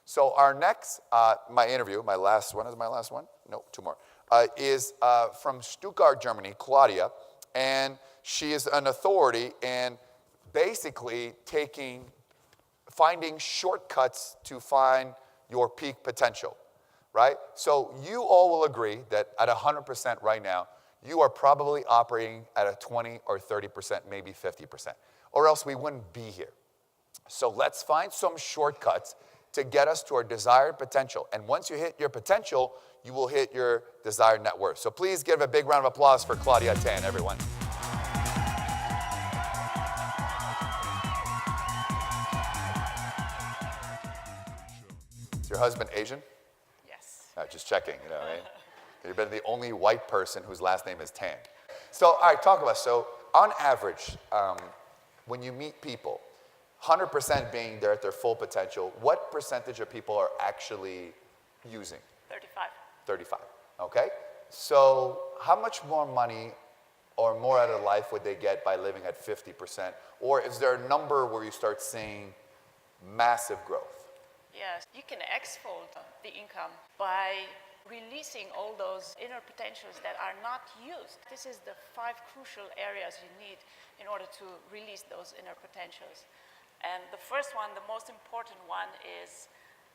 So our next, my interview, my last one, is my last one? No, two more, is from Stuttgart, Germany, Claudia. And she is an authority in basically finding shortcuts to find your peak potential, right? So you all will agree that at 100% right now, you are probably operating at a 20 or 30%, maybe 50%, or else we wouldn't be here. So let's find some shortcuts to get us to our desired potential. And once you hit your potential, you will hit your desired net worth. So please give a big round of applause for Claudia Tan, everyone. Is your husband Asian? Yes. Just checking, right? You've been the only white person whose last name is Tan. So, all right, talk about, so on average, when you meet people, 100% being there at their full potential, what percentage of people are actually using? 35. 35, okay? So how much more money or more out of life would they get by living at 50%? Or is there a number where you start seeing massive growth? Yes, you can exfold the income by releasing all those inner potentials that are not used. This is the 5 crucial areas you need in order to release those inner potentials. And the first one, the most important one, is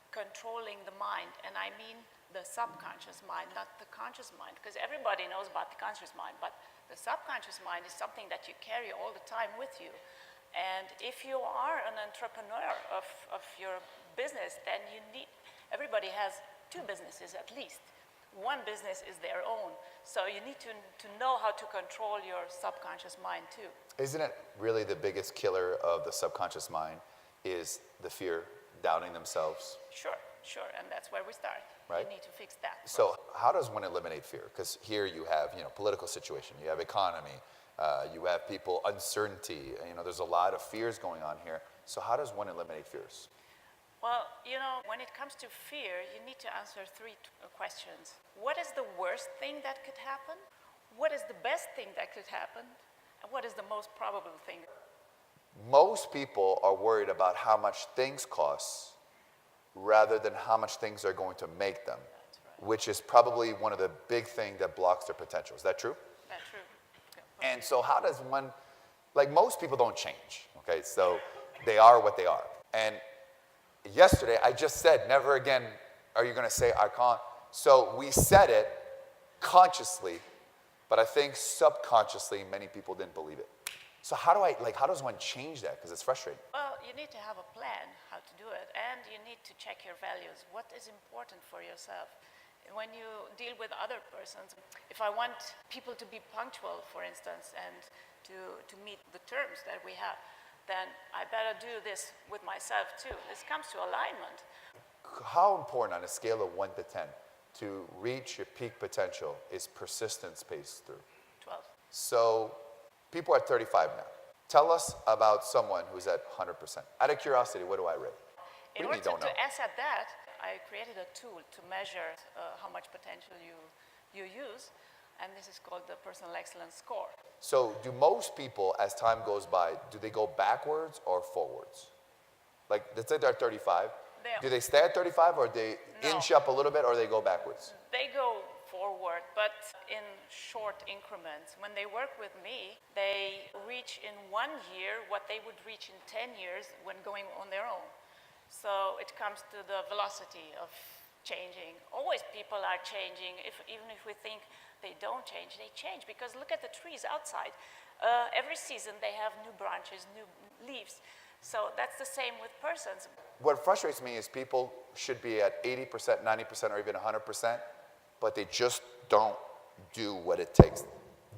controlling the mind. And I mean the subconscious mind, not the conscious mind, because everybody knows about the conscious mind, but the subconscious mind is something that you carry all the time with you. And if you are an entrepreneur of your business, then everybody has 2 businesses at least. One business is their own. So you need to know how to control your subconscious mind too. Isn't it really the biggest killer of the subconscious mind is the fear, doubting themselves? Sure. And that's where we start. Right. You need to fix that. So how does one eliminate fear? Because here you have, political situation, you have economy, you have people, uncertainty, there's a lot of fears going on here. So how does one eliminate fears? Well, when it comes to fear, you need to answer 3 questions. What is the worst thing that could happen? What is the best thing that could happen? And what is the most probable thing? Most people are worried about how much things cost rather than how much things are going to make them, which is probably one of the big things that blocks their potential. Is that true? That's true. And so how does one, most people don't change, okay? So they are what they are. And yesterday, I just said, never again are you going to say, I can't. So we said it consciously, but I think subconsciously, many people didn't believe it. So how does one change that? Because it's frustrating. Well, you need to have a plan how to do it, and you need to check your values. What is important for yourself? When you deal with other persons, if I want people to be punctual, for instance, and to meet the terms that we have, then I better do this with myself too. This comes to alignment. How important on a scale of 1 to 10 to reach your peak potential is persistence paced through? 12. So people are at 35 now. Tell us about someone who's at 100%. Out of curiosity, what do I rate? In order to assess that, I created a tool to measure how much potential you use, and this is called the Personal XLNS-Score. So do most people, as time goes by, do they go backwards or forwards? Let's say they're 35. Do they stay at 35 or they inch up a little bit or they go backwards? They go forward, but in short increments. When they work with me, they reach in 1 year what they would reach in 10 years when going on their own. So it comes to the velocity of changing. Always people are changing. Even if we think they don't change, they change. Because look at the trees outside. Every season they have new branches, new leaves. So that's the same with persons. What frustrates me is people should be at 80%, 90%, or even 100%, but they just don't do what it takes.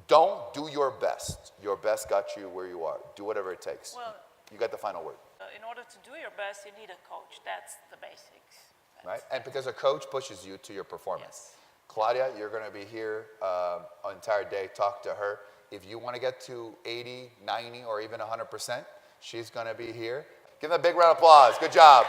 Don't do your best. Your best got you where you are. Do whatever it takes. Well, you got the final word. In order to do your best, you need a coach. That's the basics. Right? And because a coach pushes you to your performance. Yes. Claudia, you're going to be here an entire day. Talk to her. If you want to get to 80, 90, or even 100%, she's going to be here. Give them a big round of applause. Good job.